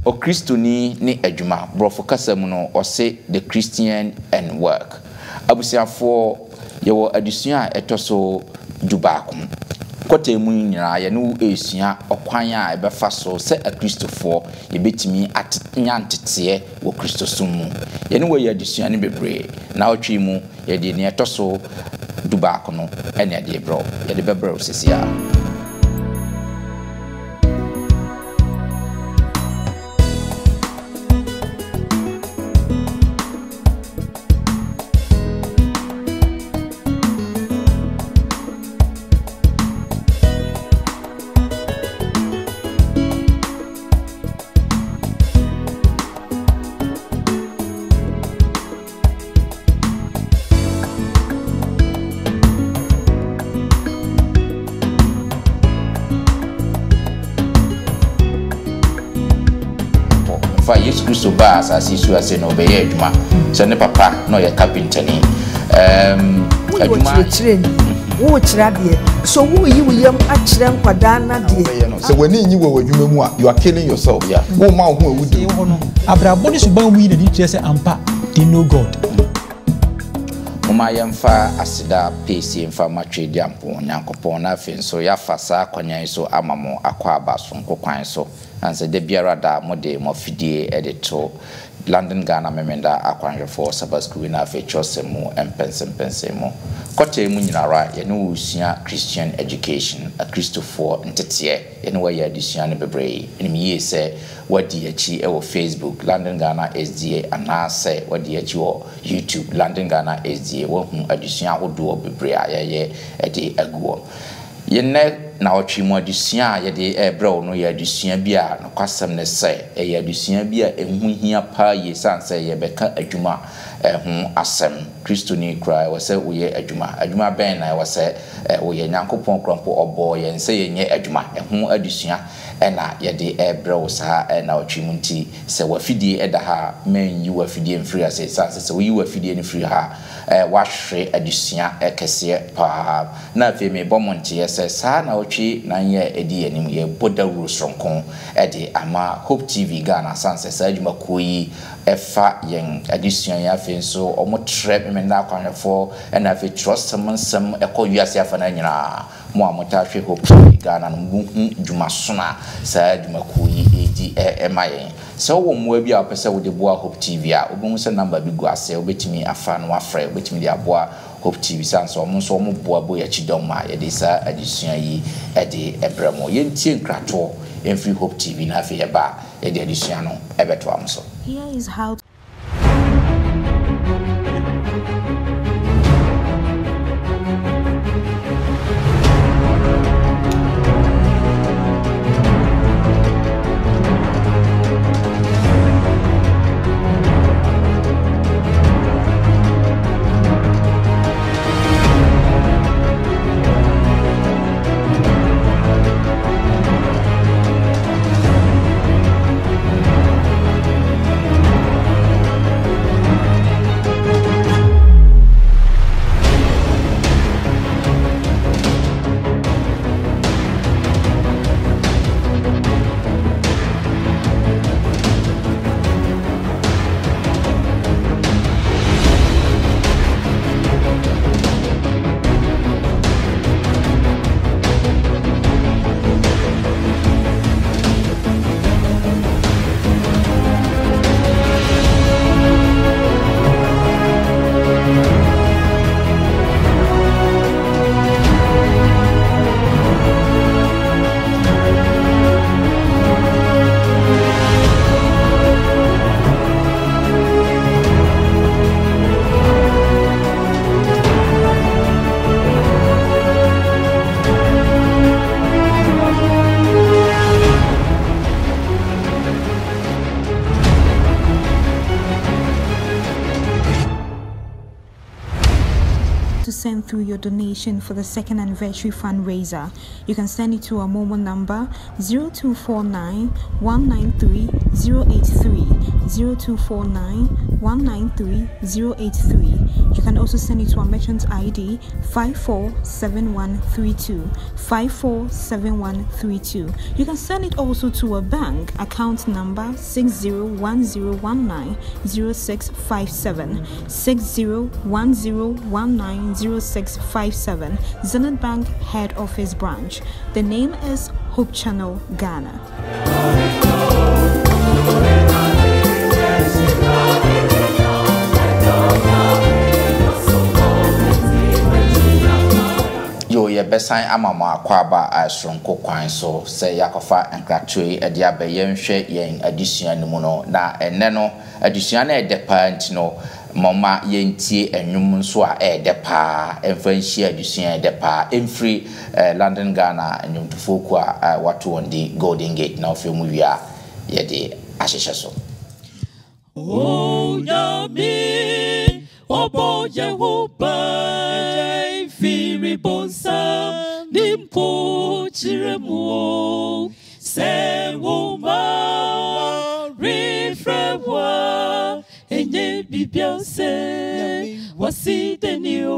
o Christoni ni adwuma brofo kasa mu no ose the Christian and work abusiafo yewo adusua etoso dubaako kote mu nyina ye no esua okwan a ebefa so se a Christofo ye betimi atnya ntete wo Christosum mu ye no we adusua ne bebre na otwi mu ye de ne etoso dubaako no ene de bro ye de bebre osisia fa Yesu Kristo ba asasi su ase no be adwuma so ne papa no ye carpenter ni adwuma wo kira de so wo yi wo yam akira nkwada na de so wani nyi wo adwuma mu a you are killing yourself wo ma ho awudi abrabo ni suban wi na di kire ampa they know God mama yamfa asida pesi mfa matwe di ampo nyankopon na afi so ya fasa kwanyan so amamo akwa abaso nkokwan so anse de biara da mode mo fidie edito London Ghana memenda akwanhwefo sabasku na afi chosemu empensempensemu kote mu nyinara ye no usua Christian education a Christopher ntete ye no wa ya disua ne bebre ni ye se wadi achi e wo Facebook London Ghana SDA anase wadi achi wo YouTube London Ghana SDA wo hu adusua hodo bebre ayeye e de aguo ye na otwi mu adusua ye de ebrew no ye adusua bia no kwasem ne se e ye adusua bia ehu hia pa ye sanse ye beka adwuma ho asem Kristo ni kra wo se wo ye adwuma ben na wo se wo ye nyankopon krampo obo ye nse ye nye adwuma ho adusua na ye de ebrew sa na otwi mu nti se wafidie eda ha men yi wafidie mfiri ase sanse se wo yi wafidie ni free ha wahwe adusua ekese pa na fe me bomonte ye se sa na otwi na ye edi anim ye boda rusronkon ede ama Hope TV Ghana sanse sa adwuma koyi efa yen adusua ya fe so omo trep me na akwanfo na fe trust samansam ekoyuase afa na nyina mo amotahwe Hope TV Ghana no hu dwumasona sa adwuma koyi edi emayen so wo mo bia opese wo de boa Hope TV a obo se number bi go ase obetimi afa no afre obetimi de aboa Hope TV sanso omo so omo boa bo ya chidom ma ye de sa adusua yi e de ebramo ye ntie nkrato emfri Hope TV na afi eba e de adusua no ebeto amso. Here is how send through your donation for the second anniversary fundraiser. You can send it to our mobile number 0249 193 083 0249 193 083. You can also send it to our merchant ID 547132. 547132. You can send it also to a bank account number 6010190657. 6010190657. Zenith Bank Head Office Branch. The name is Hope Channel Ghana. Yo ye besan amama akwaba asronko kwan so se yakofa enkratwe ede abaye nhwe yen adisua no mu no na enne no adisua na edepa ntino mama yentie enwum nso a edepa emfanhia adisua edepa emfree London Ghana enwumtofo ku a wato wondi Golden Gate na ofemu wia ye de ahyehye so. Oh yami obo Jehovah Firi bonsa nimpo chiremu se woma refrewa enye bibianse wasideniu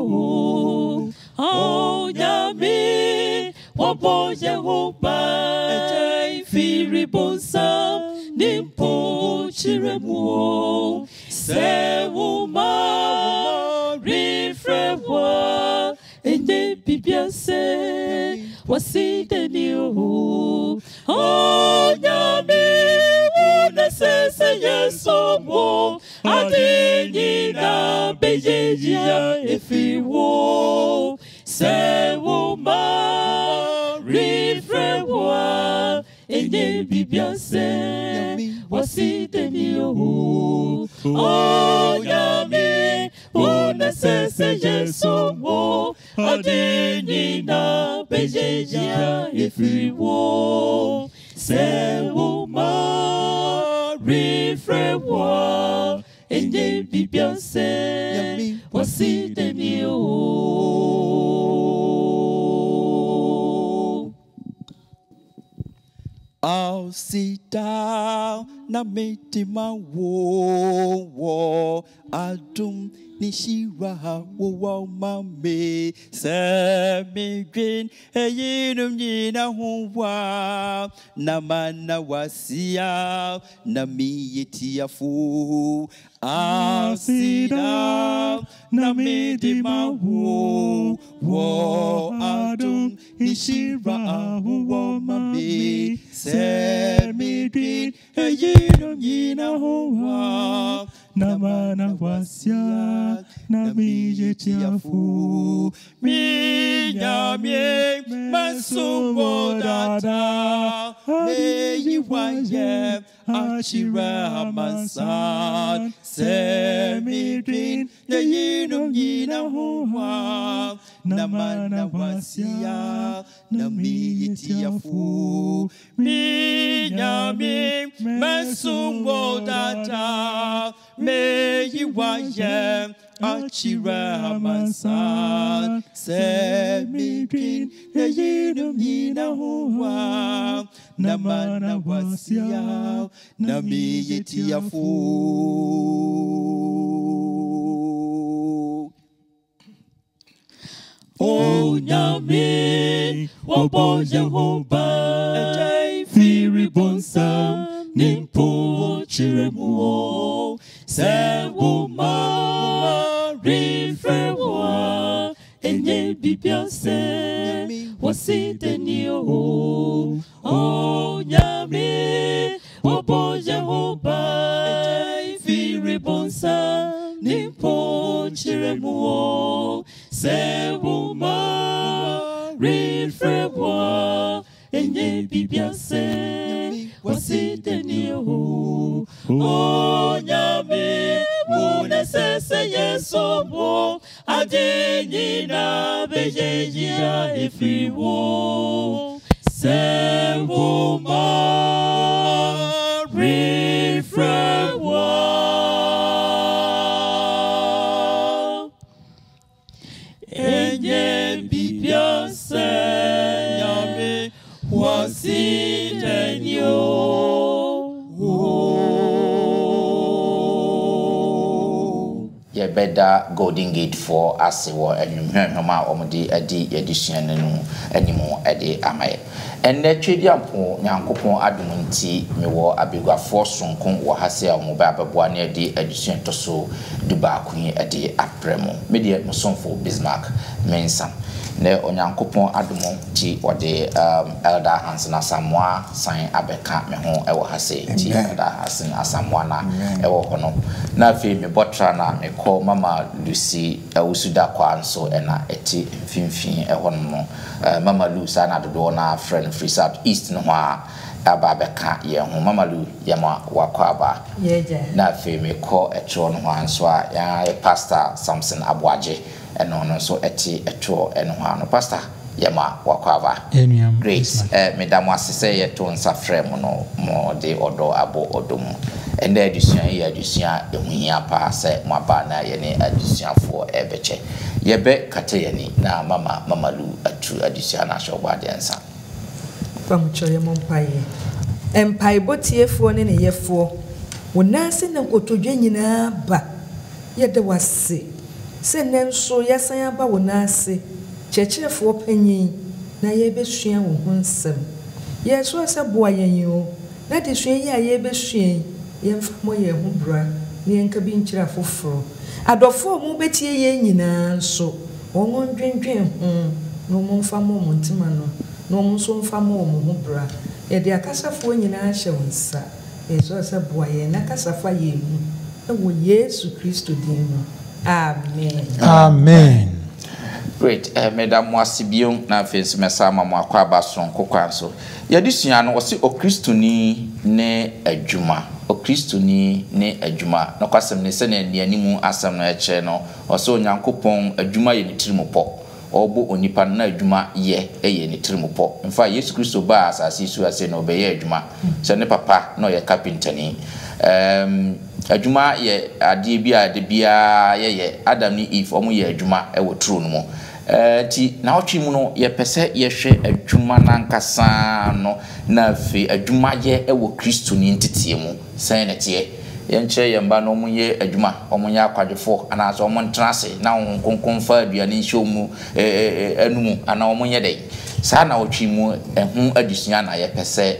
oh yami wabo Jehovah Firi bonsa nimpo chiremu se woma refrewa enye bibianse wasideniu oh nyami unasese yeso mo adini na bejejia efiwo sewo ma refrewa enye bibianse wasideniu oh nyami unasese yeso mo adini na bejejia efiwo sewo ma refrewa enye bibianse wasideniu. I'll sit down na metima wo adum nishira wo mame semi green eyinum nyina huwa na mana wasia na miyetiafu I'll sit down na metima wo adum nishira wo mame semi green eyinum nyina huwa na mana wasia na miyetiafu minyamye masubo dada meyiwaye achira amansan semidrin yeyinum nyina huwa na mana wasia na miyetiafu minyamye masubo dada meyiwaye achira amansan semidrin yeyinum nyina huwa na mana wasia na miyetiafu. Oh nyami wabo Jehovah firi bonsa nimpo chiremu sewo ma refrewa enye bibianse wasideniu oh nyami wabo Jehovah firi bonsa nimpo chiremu sewo ma refrewa enye bibianse wasideniu oh nyami unasese yeso mo adini na bejejia efiwo sewo ma refrewa enye bibianse nyami wasideniu ye beda Golden Gate for ase wo enwhwema omde adi yedisuan no animu ade amaye enne twedi ampo nyankopon adumunti mewo abegwafo sonkon wo hase a mo ba beboa na adi adisuan toso duba kun ade apremo media musonfo Bismarck Mensam ne onyankopon adumo ti wode Elder Hansen Asamoah san abeka me ho ewo hase ti Elder Hansen Asamoah na ewo hono na fe me botra na me call Mama Lucy Usuda kwa nso ena eti mfimfin eho no Mama Lucy na dodo na friend free South East no ha aba beka ye ho Mama Lu yema wakwa aba na fe me call etro no ha nso a ya Pastor Samson Abuaje eno no so eti etro eno ha no Pastor yema wakwava great medamo asese ye to nsa frame no mo de odo abo odomu ende adusua ye adusua ehuhia pa se maba na ye ne adusuafo ebeche yebe kate ye ni na mama Lu atu adusua na shogba de nsa pamucho ye mompaye empai botiefo ne ne yefo wonase na kotodwe nyina ba ye de wase se nenso yasan aba wonase chechefo panyin na ye besua wo honsem ye so aseboa yen o na de sua ye aye besua ye mfamo ye ho bra ne enka bi nkyira foforo adofo mu betie ye nyina so won dwendwen ho no mo mfamo mo ntima no mo so mfamo mo ho bra ye de akasafo nyina hye wonsa ye so aseboa ye na kasafa ye mu na wo Yesu Kristo din no amen amen. Great, Madam Wasibion, na face Messama Makwaba son Kokwanso. Yadisian was o Christuni ne a Juma, o Christuni ne a Juma, no custom ne send and animu asam na channel, or so Yankopon a Juma in Trimopo, or bo onipan na Juma ye a yen Trimopo. In fact, yes, Christo bars as he was saying obey Juma, so ne papa no ye carpentany. Adwuma ye adie de bia ye Adam ni Eve omo ye adwuma e wo tro no mo ti na otwi mu no ye pese ye hwe adwuma nankasa no na fe adwuma ye e wo Kristo ni ntitie mu san na tie ye nche ye mba no omo ye adwuma omo ye akwadwefo ana so omo ntrase na konkon fa aduane nhyɛ mu anumu ana omo ye dai sa na otwi mu ehu adusua na ye pese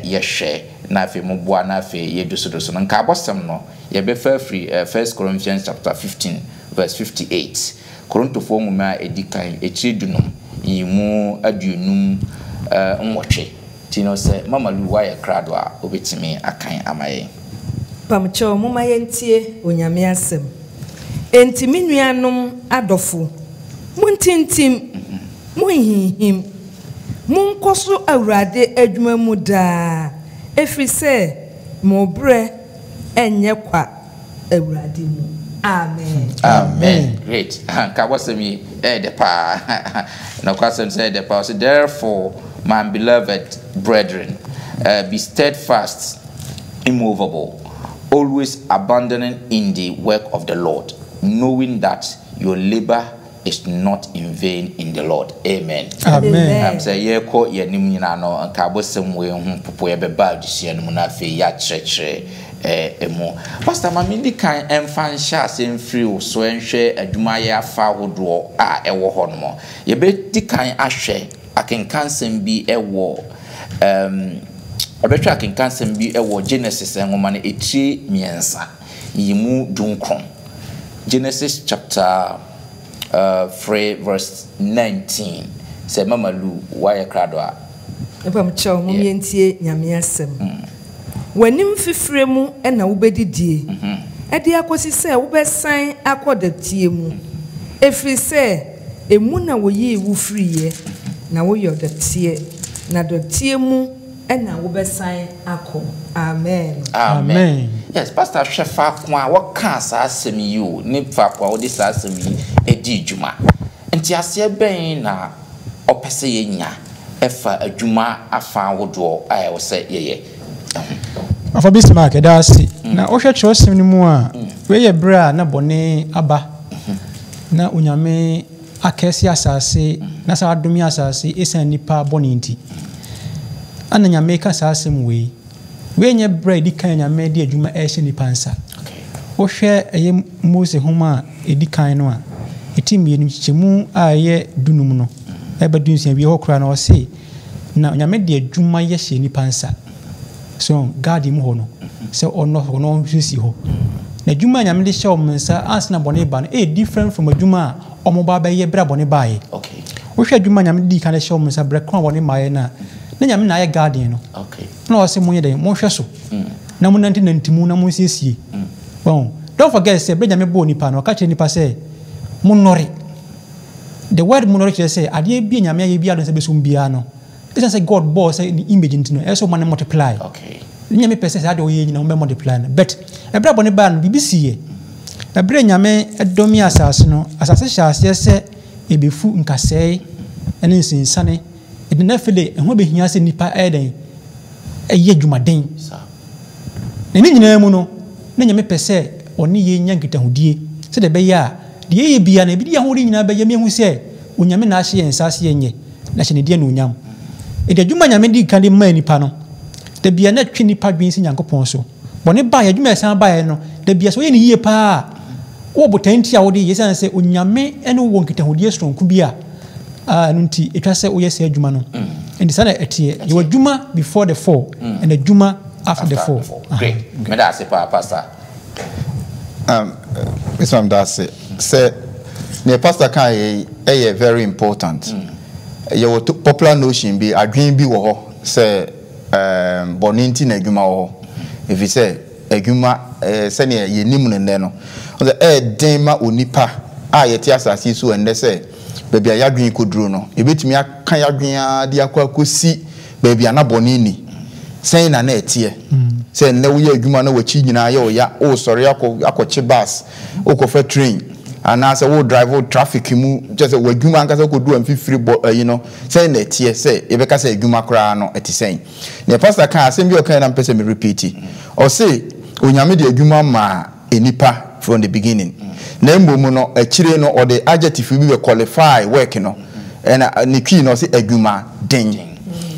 ye hwe na fe moboa na fe ye doso no nka abosem no ye be fa free 1 Corinthians chapter 15 verse 58 Korintofo nwoma edikan echidunum yimu aduonum nwotwe tino se Mama Lu wa ye krado a obetimi akan amaye pamcho muma yentie onyame asem entimi nuanom adofo muntintim munhihim munkoso awurade adwuma mu daa efrise mo bre enye kwa awurade mu amen amen great ka wasemi de pa na kwasem say de pa so therefore my beloved brethren be steadfast immovable always abandoning in the work of the Lord knowing that your labor is not in vain in the Lord. Amen. Amen. Say ye ko ye nim nyina no nka bosem we hu popo ye beba adusua no na fe ya kyerɛkyerɛ emu. Pastor Mamindi kan emfa nhya asem free so enhwɛ adwuma ye afa hodo a ɛwɔ hɔ no mo. Ye be di kan ahwɛ akenkansem bi ɛwɔ abetwa akenkansem bi ɛwɔ Genesis nwoma no etire miensa yimu dunkron. Genesis chapter 3 verse 19 say Mama Lu why krado a epam chaw mum yentie nyame asem wanim fifire mu na wobedidie ade akosi se wobesan akodatie mu efri se emu na woyi wu friye na woyo datie na datie mu na wobesan akọ amen amen yes pastor shefa kwa waka sa asem yi o ne fa kwa wo de sa asem yi edi djuma enti ase ben na opese ye nya efa adwuma afa wodo a wo se ye afa Bismarck da ase na wo hwe kyerosem ni mu a we ye bra na bone aba na onyame akesi asase na sa adomi asase esan nipa bone nti ana nyame ka sa asem we nye bra di kan nyame di adwuma ehye nipa nsa wohwɛ ɛyɛ Mose homa edi kan no a eti mienu chichemu a ɛyɛ dunum no ɛbɛ dunsia wie hɔ kora na ɔse na nyame de adwuma yɛ hye nipa nsa so God mu hɔ no sɛ ɔno hwesi hɔ na adwuma nyame de hyɛ ɔmo nsa ansena bɔne ba no different from adwuma a ɔmo ba bɛyɛ bra bɔne bae okay wohwɛ adwuma nyame di kan de hyɛ ɔmo nsa bra kron bɔne maye na nyame na ayɛ guardian no okay na ɔse mo yɛ dɛ mo hwɛ so na mo nantimu na mo siesie bon don't forget say bra nyame bo nipa no ka kyerɛ nipa sɛ mo nɔre the word mo nɔre kyerɛ sɛ adeɛ bi nyame ayɛ bi adon sɛ besum bia no it's say God bought say the image into no so man multiply okay nyame pese say ade oyɛ nyina mo multiply no but ebra bɔ ne ba no BBC ye ebra nyame edomi asase no asase hyase sɛ ebefu nkasɛe ene nsinsane ede na fele ehwo behia sɛ nipa ɛden ɛyɛ dwumaden na ni nyina mu no na nyame pese ɔne ye nya nkitahudie sɛ de bɛyɛ a de ye bia na ebi de ahori nyina bɛyɛ mehu sɛ onyame na ahye yɛn sase yɛnyɛ na hye ne de na onyam ede dwuma nyame di kan de ma nipa no de bia na twe nipa dwen si Nyankopɔn so bɔne ba yɛ dwuma ɛsan ba yɛ no de bia so yɛ ne yie pa wo botanti a wo de yesan sɛ onyame ene wo nkitahudie stronko bi a no nti etwa sɛ wo yɛ sɛ adwuma no and sana etie you adwuma before the fall and adwuma after the fall great me da se pa pastor this one does say the pastor kan e very important your popular notion bi adwen bi wo ho say boninti na adwuma wo if you say adwuma say ne yenim ne no say den ma onipa a yeti asase so ende say baby ayadwen koduro no ebetimi aka yadwen a de akwakosi baby anabonini say na etie say ne wo ye adwuma na wachi nyina ye oya o sori akwachi bus o ko fa train and as a drive traffic mu just a wadwuma anka say ko do amfifiri you know say na etie say e be ka say adwuma kra no eti say ne pastor kan asem bi o kan na mpese me repeat o say onyame de adwuma ma enipa from the beginning na mbomu no akire no or the adjective bi be qualify work no and ne key no say adwuma den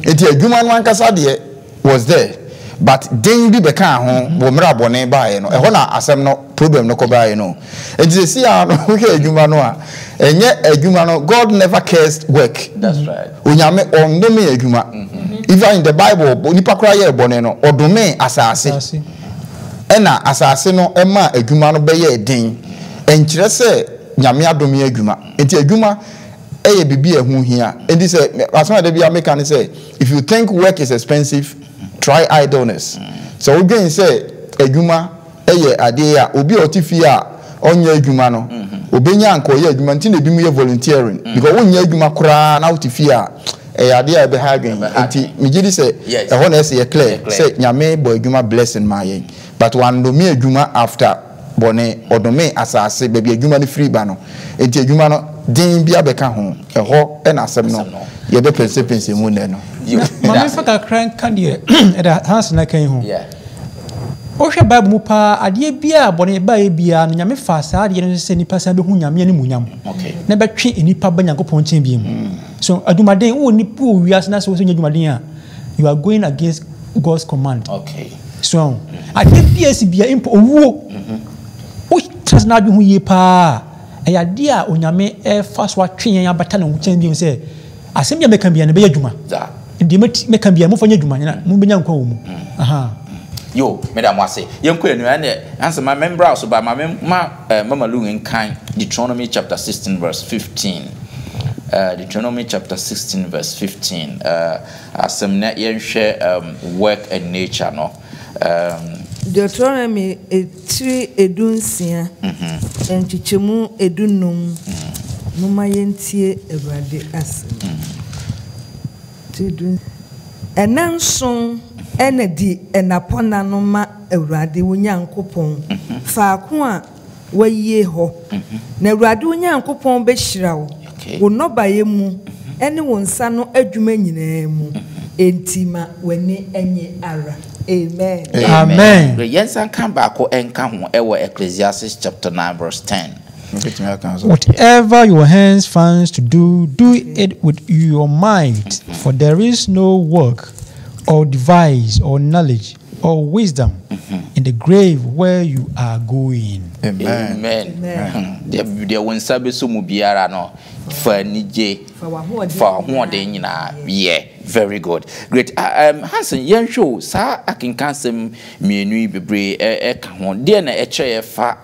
enti adwuma no anka sa de was there but den bi be kan ho bo mra bone baaye no e ho na asem no problem no ko baaye no enti see ya no ho adwuma no a enye adwuma no God never cursed work that's right onyame ondome adwuma even in the Bible nipa kra ye bone no odome asase ena asase no ema adwuma no beye den enkyere se nyame adome adwuma enti adwuma eye bibi ehu hia enti se asoma de bia make an say if you think work is expensive try idleness so we gain say adwuma eye ade a obi otifi a onye adwuma no obenya anko ye adwuma nti na bi mu ye volunteering because onye adwuma kura na otifi a ade a be ha adwen enti migidi say e ho na say clear say nyame bo adwuma blessing ma yen but one do me adwuma after bone odome asase baby adwuma ni free ba no enti adwuma no den bia beka ho e ho e na asem no ye be pense mu ne no mama fa ka kran kan de e da hans na kan ho yeah o hwe bible mu pa ade bia bone ba e bia no nyame fa sa ade no se nipa sa be hu nyame ne munyam okay na be twe nipa ba Nyankopɔn chen bi mu so adwuma den wo nipa o wiase na so adwuma den a you are going against God's command okay so ade bia si bia impo owuo o trust na adwe hu ye pa e ya de a onyame e fa so atwe yan abata na chen bi mu se asem bia meka bia ne be adwuma ndi meka bia mo fanya adwuma na mo benya nkwa wo mu aha yo madam wase yenko enu ane answer my member also by my mama lungen kan Deuteronomy chapter 16 verse 15 Deuteronomy chapter 16 verse 15 asem na yenhwe work and nature no Deuteronomy 3 edunsia enchichemu edunum numa yentie Ewurade asem tidun enanson enedi enapona no ma Ewurade Onyankopɔn faako a waye ho na Ewurade Onyankopɔn be hyirawo wo nobaye mu ene wo nsa no adwuma nyinaa mu entima wani enye ara amen amen yensan kan ba ko enka ho ewo Ecclesiastes chapter 9 verse 10 whatever your hands finds to do, do it with your might, for there is no work or device or knowledge or wisdom in the grave where you are going. Amen. There won't sabe so mubiara no for nije for one nyina. Yeah, very good. Great. Hansen yen show sa akinkansem mienu bebre ka ho de na eche fa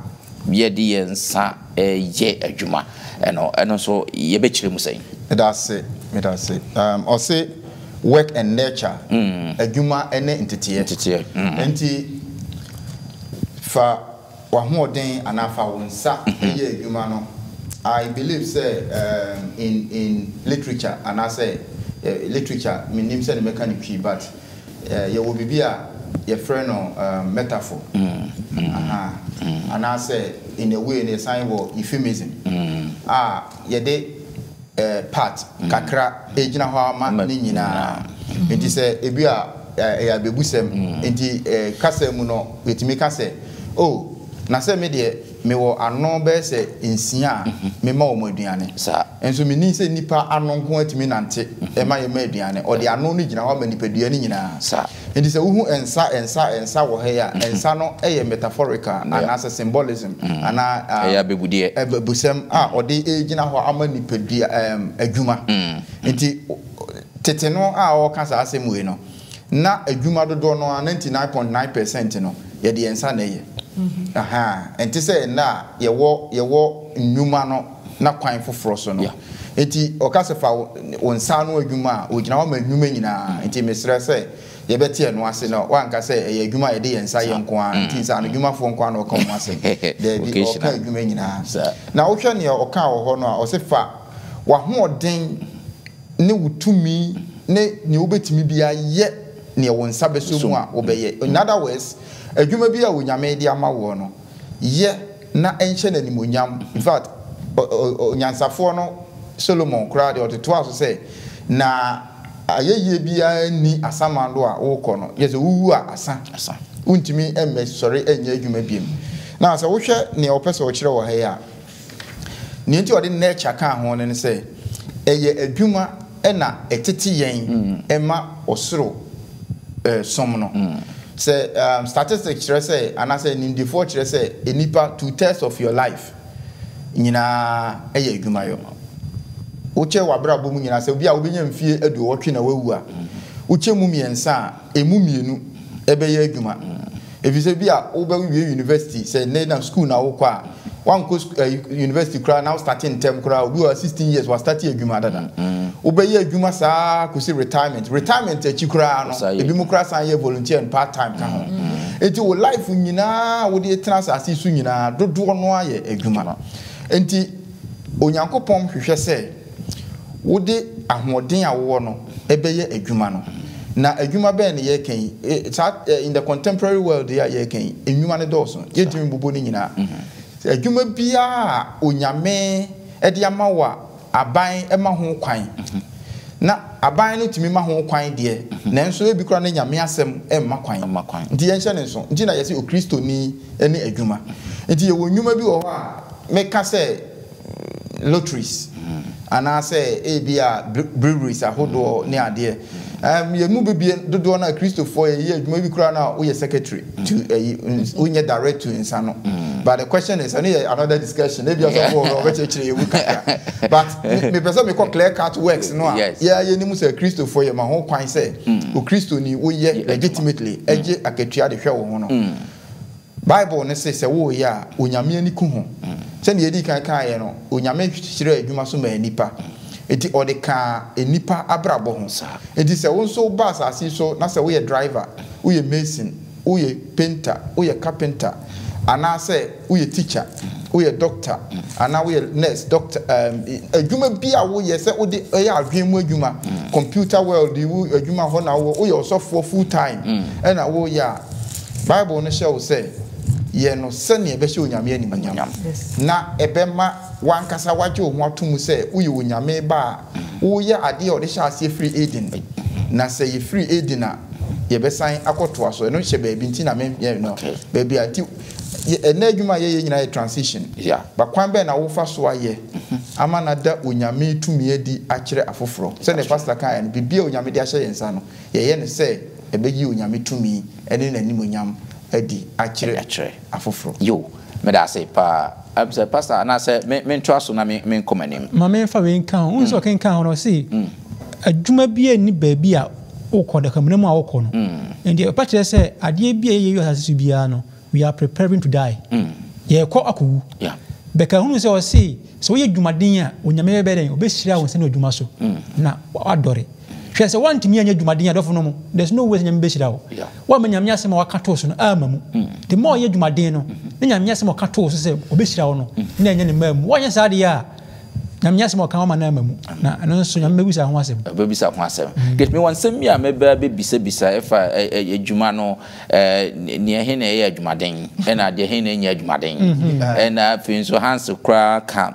ye de yensa ye adwuma eno so ye be kire mu sai. That's it. Or say work and nature. Adwuma ene entity. Enti fa wahoden anafa wonsa ye adwuma no. I believe say in literature and I say literature meaning say mechanic but you will be your friend or metaphor. And I say in a way in a sign of euphemism. Ye de part kakra ejina ho ama ni nyina. Enti say ebia ya bebusem enti kasem no wetimi kase oh na say me de me wo ano be se nsia me ma wo aduane sa enso me ni se nipa ano nko atimi nante e ma ye ma aduane o de ano no gina ho ma nipa aduane nyina sa enti se wo hu ensa wo he ya ensa no e metaphorical and as a symbolism ana ya bebudie busem o de gina ho ama nipa adwuma enti tete no o ka sa asem we no na adwuma dodo no 99.9% no ye de ensa na ye enti say na yewo nnuma no na kwan foforo so no enti okasefa wonsa no adwuma ogina wa nnuma nyina enti mesre say ye beti eno ase no wanka say adwuma ye de yensa ye nko a enti sa no adwuma fo nko a no ka mo ase de bi oka adwuma nyina na wo hwe ne oka wo ho no a osefa wa hoden ne wutumi ne obetimi bia ye ne wonsa beso mu a obeye in other words adwuma bi a wonyame de ama wo no ye na enhye na nimonyam in fact onyansafo no Solomon kra de oteto aso say na ayeye bia ni asamando a wo kɔ no ye se wuwu a asa untimi emme sori enya adwuma biem na so wo hwɛ ne opese wo kyerɛ wo ha ya ne nti ode nature kan ho ne say eye adwuma na etete yen ema osoro som no say statistics say and I say in the fourth say enipa 2/3 of your life nyina eye adwuma yo uche wabra bomu nyina say obi a obenya mfie edu wotwe na wawu a uche mu miensa emu mienu ebe ye adwuma if you say bia obewie university say na school na wo kwa one go university kra now starting term kra obi 16 years was starting adwuma dada obeye adwuma saa ko si retirement achi kra no ebi mu kra san ye volunteer and part time ka ho enti wo life nyina wo de transasi su nyina dodo no aye adwuma enti onyankopom hwehwe se wo de ahoden a wo no ebeye adwuma no na adwuma be ne ye kan in the contemporary world ye kan enwuma ne dɔɔso ye timi bobo ne nyina adwuma bia onyame e de ama wa aban ema ho kwan na aban no timi ma ho kwan de nanso ebi kura ne nyame asem emma kwan nti yenhye ne so nti na yesi o Kristo ni ene adwuma nti ye wonwuma bi wo ho a meka se lotteries ana se ebia breweries ahodo ne ade ye mu bibie dodo na Christopher ye adwuma bi kura na wo ye secretary to unye direct to insano but the question is another discussion maybe also for obechechire we kaka but me person me call clear cut works no ye ni mu se Christopher ye ma ho kwan se o Christo ni wo ye legitimately eje akatua de hwe wo ho no Bible ne se wo ye a onyame ani ku ho se ne yedi kan kan ye no onyame hwire adwuma so ma nipa eti odeka enipa abrabo ho eti se wonso bus asi so na se we driver we mason we painter we carpenter ana se we teacher we doctor ana we nurse doctor adwuma bia wo ye se wo de ya adwemu adwuma computer world wo adwuma ho na wo ye osofo full time na wo ya Bible no show say ye no se ne be hye onyame animanyam na ebema wankasa waje o ho atum se uye onyame ba wo ye ade o de hye ase free Eden na se ye free Eden a ye be san akoto aso no hye ba bi nti na me no ba bi ati ena adwuma ye nyina ye transition ba kwan be na wo fa so aye ama na da onyame tumi adi akire afoforo se ne pastor kan ya bibia onyame de ahye yensa no ye ne se ebegi onyame tumi ene nanim onyam edi achire afoforo yo me da say pa abse pastor na say me ntoaso na me nkomanim ma me fa we nkan ho nso ken kan ho no see adwuma bia ni ba bia ukoda kamuna mu awoko no and the patch say ade bia ye asase bia no we are preparing to die ye ko akowu beka hunu se o see so ye dwumaden a onyame be den obehira won se na dwuma so na adore hwe se wantimi anya dwumaden adofo no mu there's no way nyame behira wo wa manyame asem waka to so no amamu the more ye dwumaden no nyame asem waka to so se obehira wo no na anya ne mamu wanya saade ya nyame asem waka ma na amamu na no so nyame bewisa ho asem get me one sem ya meba be bisa efa adwuma no ne he na ye adwumaden na de he na nya adwumaden na fin so hands kra kam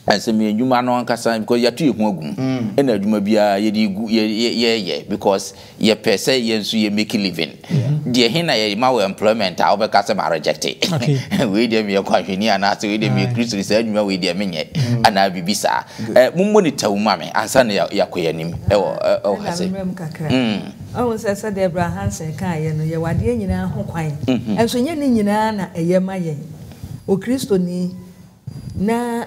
ase me adwuma no ankasa because yatu ye ho agum na adwuma bia ye di ye because ye pese ye nso ye make living de he na ye ma we employment a obeka se ma reject we dey me kwahwani ana se we dey me Christ se adwuma we dey menye ana bibisa mummo ni tawuma me ansa na yakoyanim e hase oh se de Abraham se kan ye no ye wade nyina ho kwan enso nye ni nyina na eye ma ye o Kristo ni na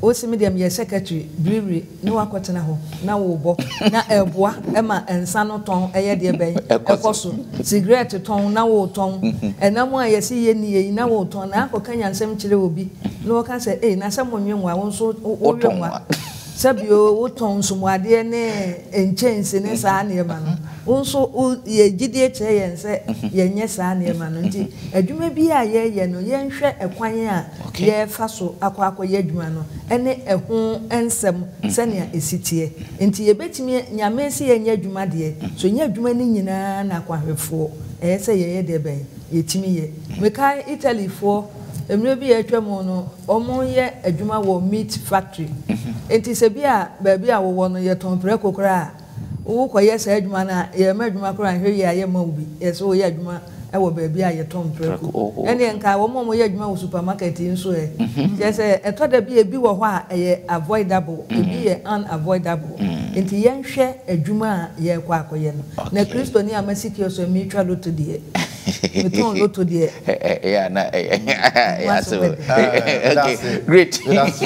osimi dem ye secretary brewery no akotena ho na wo bo na eboa ema ensa no ton eye de ben ekoso cigarette ton na wo ton enam a yesi ye ni na wo ton na akokanya nsem kire obi no ka se na se monwenwa wo so wo wenwa sabio wo ton sumwade ne enchense ne saa ne ma no wo so ye gidie che ye nse ye nye saa ne ma no nti adwuma bi a ye no ye nhwe ekwan a ye fa so akwa ye adwuma no ene eho ensem se ne esitie nti ye betimi nyame se ye nye adwuma de so nye adwuma ni nyina na kwahwefo se ye de ben ye timi ye meka Italy fo emre bi atwam no omo ye adwuma wo meat factory enti se bia ba bia wo no ye ton pre kokora wo koye se adwuma na ye ma adwuma kora hwe ye aye ma ubi ye so ye adwuma e wo ba bia ye ton pre ko ene nka wo mo ye adwuma wo supermarket nso e je se eto da bia bi wo ho a ye avoidable bi ye unavoidable enti ye nhwe adwuma ye kwa akoye no na Kristo ni amasiki so mutual lot de meton loto de yeah na yeah so great that's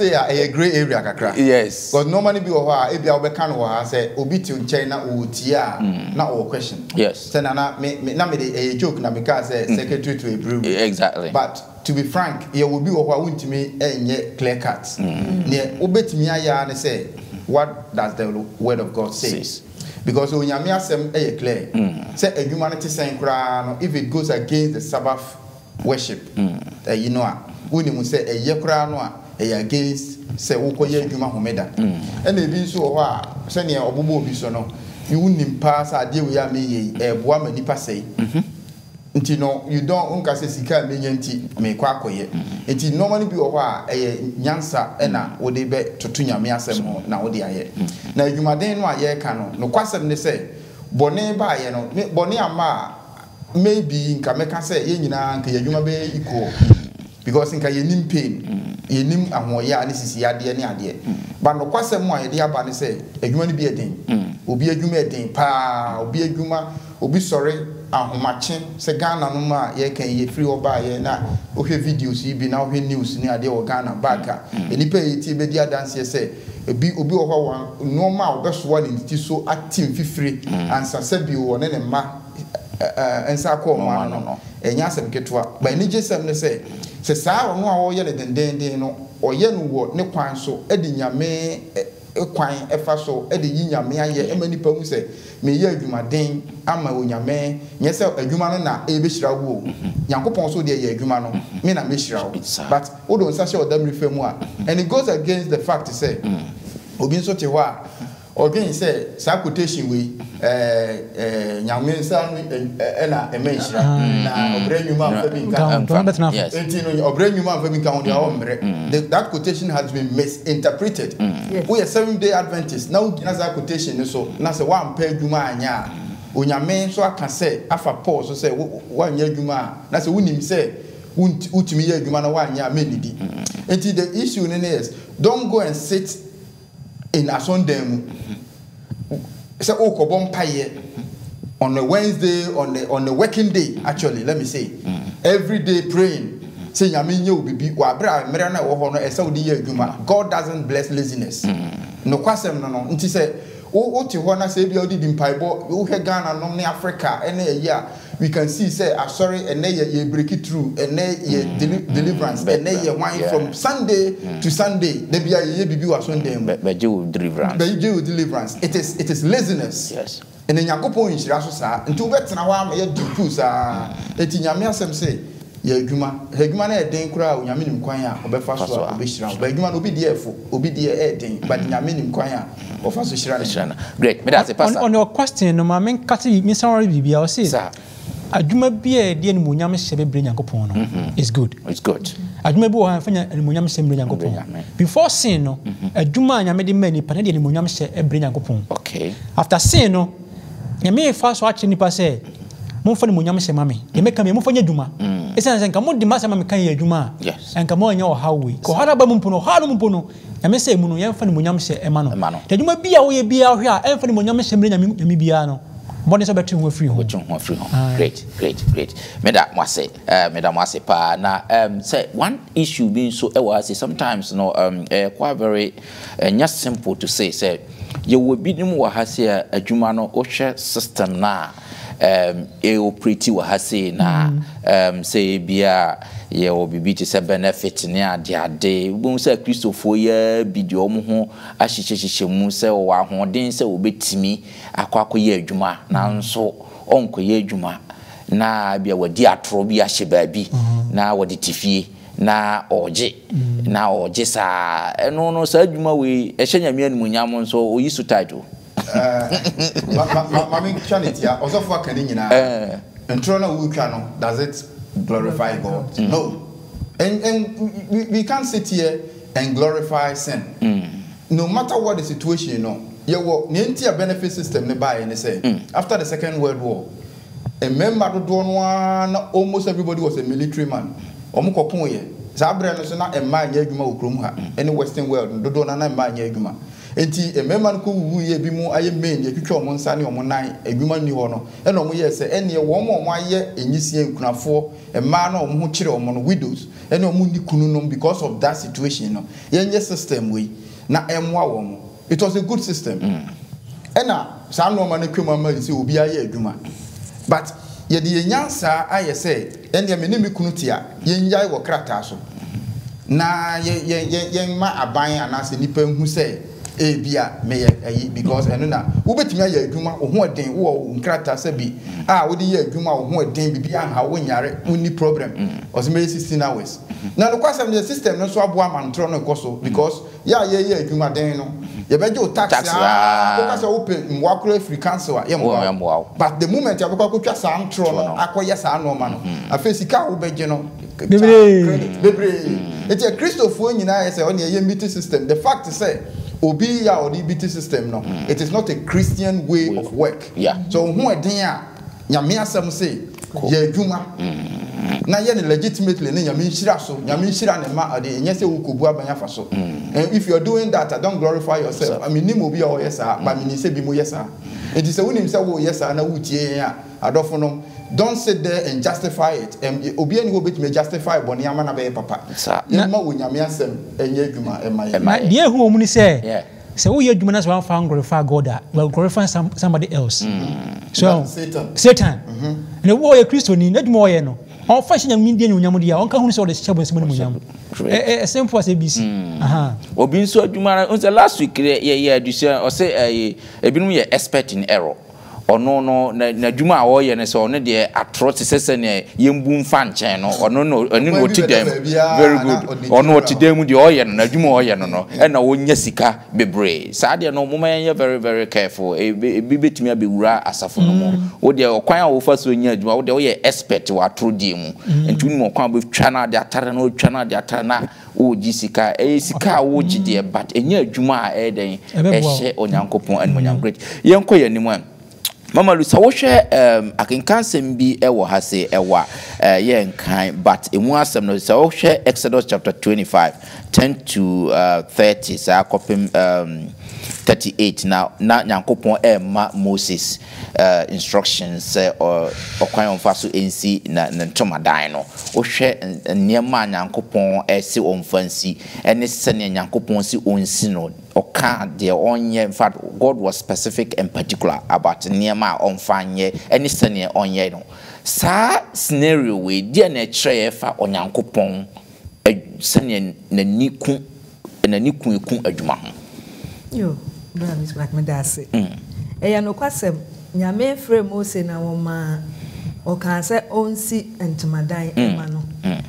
a great area kakra yes because normally be ho a e bia obeka no ha say obi ti nchen na otia na o question yes say na me dey a joke na because secretary to a brewery exactly but to be frank ye will be ho a wuntimi enye clear cut ne obetimi aya na say what does the word of God says because onyame asem e clear say adwuma no te sen kra no if it goes against the Sabbath worship you know we need say eye kra no a against say wokoye adwuma homeda and e bi so ho a say ne obobo obi so no you nim pass ade we ya me ye eboa manipa say nti no you don't unka say sika me nyanti me kwa akoye nti normally bi ho a nyansa na wo de be toto nyame asem ho na wo de aye na adwumaden no aye ka no kwasem ne say bone ba aye no bone ama maybe nka meka say ye nyina nka adwuma be equal because nka ye nim pain ye nim ahoye ani sisi ade ne ade ba no kwasem a ye de aba ne say adwuma ne bi eden obi adwuma eden pa obi adwuma obi sori ahomache se Ghana no ma ye kan ye free oba ye na ohwe videos yi bi na ohwe news ni ade o Ghana baka enipa yiti be dia dance se obi ohwa wan no ma obeso ni ti so active fifiri ansa se bi wo ne ma ensa ko ma no enya asem ketwa ba ni jesem ne se saa no a wo ye ne dendenden no oye no wo ne kwan so edi nyame kwan efa so edi yinyame aye emanipa mu se me ye adwumaden ama onyame nye se adwuma no na ebehira wo Yankopon so de ye adwuma no me na mehira wo but wo don sa she odam refemu a and it goes against the fact say obi nso te ho a again say sa quotation we nyame nsa na emehira na obrenwuma fa bi nka enti no obrenwuma fa bi nka ho de ho mre that quotation has been misinterpreted we are 7-day Adventists now gina that quotation so na say one pa adwuma anya onyame so aka say afa Paul so say one nya adwuma na say wunim say utimi ye adwuma na one nya menidi enti the issue is don't go and sit in a Sunday say okobon paye on a Wednesday, on a working day, actually, let me say, every day praying. Say nyame nye obibi wa bra mera na wo ho no esa odi ye adwuma. God doesn't bless laziness. No kwasem no nti say o ti ho na say bia odi mpaibo wo he Ghana no ne Africa ene ye we can see say sorry ene ye break it through ene ye deliverance ene ye one from Sunday to Sunday de bia ye bibi wa Sunday be deliverance. It is laziness. Yes. Ene Yakobon nhira so sa nti wo betena wa ma ye dipu sa eti nyame asem say ye adwuma na eden kura onyame nim kwan a obefa so a obehira ba adwuma no obi die eden but nyame nim kwan a ofa so hira na great me that's pastor on your question no ma men kati mi sanwari bibia o say adwuma bia die no onyame hye bebre Nyankopon no is good adwuma bi wo ha fanya onyame hye bebre Nyankopon before sin no adwuma nyame de mani pa na die onyame hye bebre Nyankopon okay after sin no nyame fa so a che nipa say mo fa ni onyame hye mame ye meka me mo fa nya adwuma esa nka mo di masa mame kan ye adwuma enka mo anya o hawe ko hada ba mumpo no hada mumpo no nyame say mu no ye fa ni onyame hye ema no de adwuma bia wo ye bia hwe a enfa ni onyame hye bebre nyame bia no mbone so betu ho free ho great me da mo ase pa na say one issue being so say sometimes no quite very not simple to say you will be nim wa ha say adwuma no o hwe system na operate wa ha say na say bia ye obibi ti say benefit ne ade bo say Christopher ya bidio mo ho ahyehyehye mu say wa hoden say obetimi akwakoye adwuma na nso onkoye adwuma na bia wadi atro bia hye baabi na wadi tifie na oje sa eno no sa adwuma we ehye nyame anunyam nso oyisu title Mami Chanity, also for Kanina. And Trona Wukano, does it glorify God? No. And we can't sit here and glorify sin. No matter what the situation, you know, the entire benefit system they buy and they say after the Second World War, a member of one almost everybody was a military man. Omukopunye. Zabra no so na emma nya adwuma okrom ha any western world do na emma nya adwuma enti emema no ko wu ye bi mu aye main ye twitwa omo nsa ne omo nan adwuma ni ho no e no omo ye se ene wo omo aye enyisie nkunafo emma na omo ho kire omo no widows ene omo ni kunu no because of that situation no yenye system we na emwa wo mo it was a good system ena sa no ma na kwema ma se obi aye adwuma but ye de nyansa aye se ene me ne me kunu tia yenjai wo krata so na ye ma aban anase nipa hu se bia me ayi because eno na wo betimi aye adwuma wo ho den wo nkrata se bi wo de ye adwuma wo ho den bibia ha wo nyare uni problem o se me 16 hours na no kwasam the system no so abo amantro no koso because ye adwuma den no ye beje o tax wo kasa wo pe mwakro free council ye mo but the moment you go twa sa antro no akoye sa no ma no afesika wo beje no bebre eti Christopher nyina ye say on ye meeting system the fact is say obi ya odi BT system no it is not a Christian way of work so who eden a nyame asem say ye adwuma na ye ne legitimately ne nyame nhira so nyame nhira ne ma ade enye say wukobu abanya fa so and if you are doing that don't glorify yourself I mean nim obi o yesa but me say bi mo yesa it is say wonim say wo yesa na wutie ya adofo no don't sit there and justify it obi ani go betime justify boni ama na be papa ye ma wo nyame asem enye adwuma ema ye hu omuni say say wo ye adwuma na so wan fa glorify God well glorify somebody else so Satan and wo ye Christo ni adwuma wo ye no on fa nyame ndie ni onyam dia on ka hu so de chebo nsem ni onyam simple as ABC obi nso adwuma on the last week ye adwuma o say ebinum ye expert in error ono no na dwuma a wo ye ne so ono de atrocity sese ne yembu mfa nchen no ono no no otidem very good ono otidem de o ye no na dwuma o ye no na wonya sika bebre sa de no moma ye very very careful e betimi abewura asafo no mo wo de okwan a wo fa so nya dwuma wo de wo ye expert wa atro die mu enti wo okwan be twa na de atare na o twa na de atare na o jisika sika wo gide but enya dwuma a eden ehye onyankopon anmonyam great yenko ye nimu Mama Lusa wo hwe akenkansem bi ewo ha se ewa ye nkan but emu asem no so wo hwe Exodus chapter 25 10 to 30 sa kopem 38 na nyankopon ma Moses instructions or kwan onfa so ensi na ntomadan no wo hwe niema nyankopon esi onfansi ene sene nyankopon si onsi no oka de onye. In fact, God was specific and particular about niema onfanye ene sene onye no sa scenario we dia na kire fa onyankopon sene na niku adwuma ho yo bra Miss Black me dase eya no kwasem nyame frɛ Mose na woma o kan sɛ onsi ntmadan ema no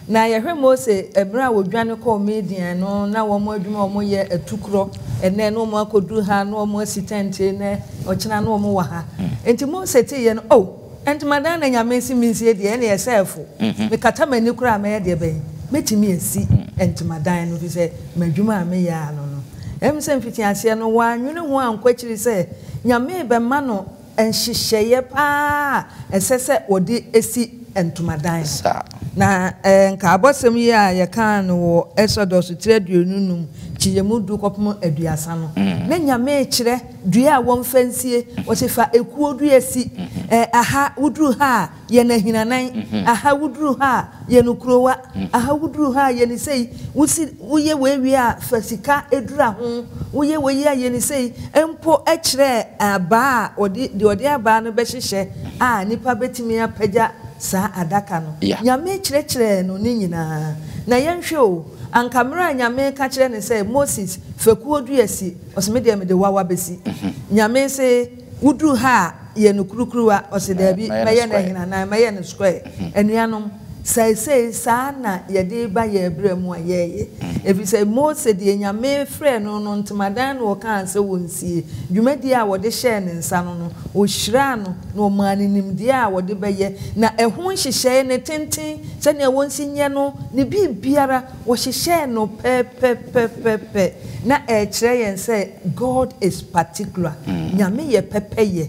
na yɛhwɛ Mose ebra wodwane kɔ Midian no na wɔn adwuma wɔn yɛ atukro ene no wɔn akodu ha no wɔn assistant ne ɔkyena no wɔn wɔ ha enti Mose te yɛ no ntmadan na nyame si minsie de ene yɛsɛfo me kata mani kura me de bɛn metimi esi ntmadan no fi sɛ madwuma me ya no emse mfiti ase no wanwene ho ankwachiri se nyame be ma no enhyehyeye pa esese odi esi entumadan na nka abosem yi a ye kan no wo Exodus 3:2 chiyemu du kopom aduasa no na nyame kire dua a wonfansie wo se fa ekuo du esi aha wudru ha ye na hinanan aha wudru ha ye no krowa aha wudru ha ye ni sei wusi wuye wewi a fasika edura ho wuye weyi a ye ni sei empo ekire aba odi aba no be hyehye a nipa betimi apagya sa adaka no nyame kire no ni nyina na yenhwe o ankamera nyame ka kire ne say Moses fekuo du esi osmede me de wawa besi nyame se wudru ha ye no kurukruwa osedabi meye na hina na meye no square enuanom sai sana ye de ba ye bremu ayeye efi say Moses de nyame frɛ no no ntmadan no kan se wonsie dwumadi a wode hye ne nsa no no o hyira no no maaninim de a wode bɛyɛ na ɛho hyehyɛ ne tenten sɛ ne wonsi nye no ne biara wo hyehyɛ no pɛ na kyerɛ yɛn sɛ God is particular nyame ye pɛpɛyɛ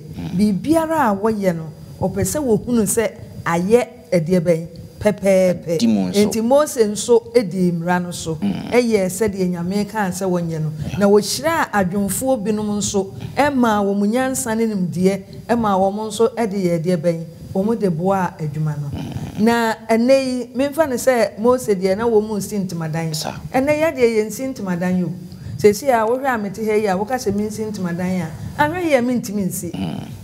biara a woyɛ no opɛ sɛ wo hunu sɛ ayɛ ɛde bɛn pepe enti Mose nso edi mra no so eye se de nyame kan se wonye no na wo hyira adwonfo binom nso ema wo munyansa ne nimde ema wo nso ede ye de ben wo de boa adwuma no na enei memfa ne se Mose de na wo mu sintimadan ene ye de ye sintimadan yo sesi a wo hwe amete he ya wo ka se min sintimadan a anwe ye mintimi nsi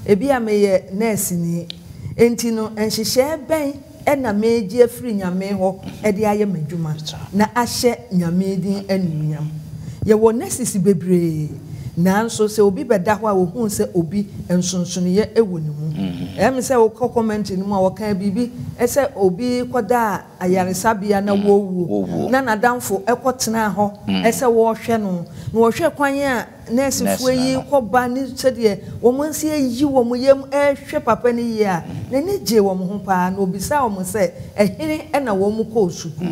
ebi a me ye nurse ni enti no enhyehyɛ ben ena meji afiri nyame ho ede aye madwuma na ahye nyame din anunyam ye wo nesisi bebre nanso se obi beda ho a wo hu se obi ensonsonye ewo ne mu se wo comment ni mu a wo kan bibi ese obi koda ayaresabia na wowu na nadamfo ekotena ho ese wo hwe no na wo hwe kwan a nurse fu yi koba ni sede wo monsi yi wo mo yem ehwe papa ni yi a na ne je wo mo ho pa na obisa wo mo se ehiri na wo mo ko suku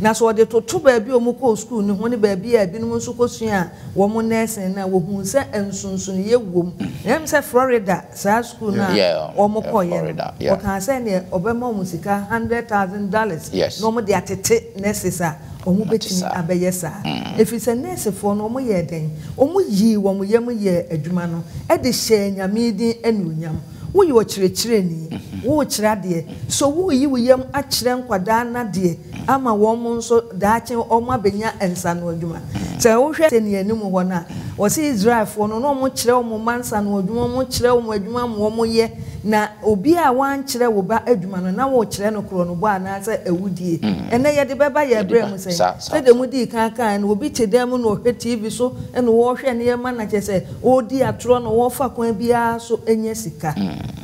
na so de toto ba bi wo mo ko suku ni ho ne ba bi a bi no so ko sua wo mo nurse na wo hu se ensonson ye wom em se Florida sa suku na wo mo ko ye wo kan se ne obema mo sika $100,000 no mo de atete nurses a omu betimi abeyesa efise nurse fo no omu ye den omu yi wo mu yem ye adwuma no e de hye nyame din anunyam wo yi okyerɛkyerɛ ni wo kyerɛ de so wo yi wo yem akyerɛ nkwada na de ama wo mu nso daakye omu abenya ensa no adwuma sɛ wo hwɛ se ne anim ho na wo se Israel fo no omu kyerɛ omu mansa no adwuma omu kyerɛ omu adwuma mo omu ye na obi a wan kyerɛ wo ba adwuma no na wo kyerɛ no kro no bo ana sɛ awudie ene ye de beba ye brɛ mu sɛ de mu di kan na obi tedam no hwɛ TV so ene wo hwɛ ne ye ma na kyɛ sɛ odi atoro no wo fa kwan bia so enya sika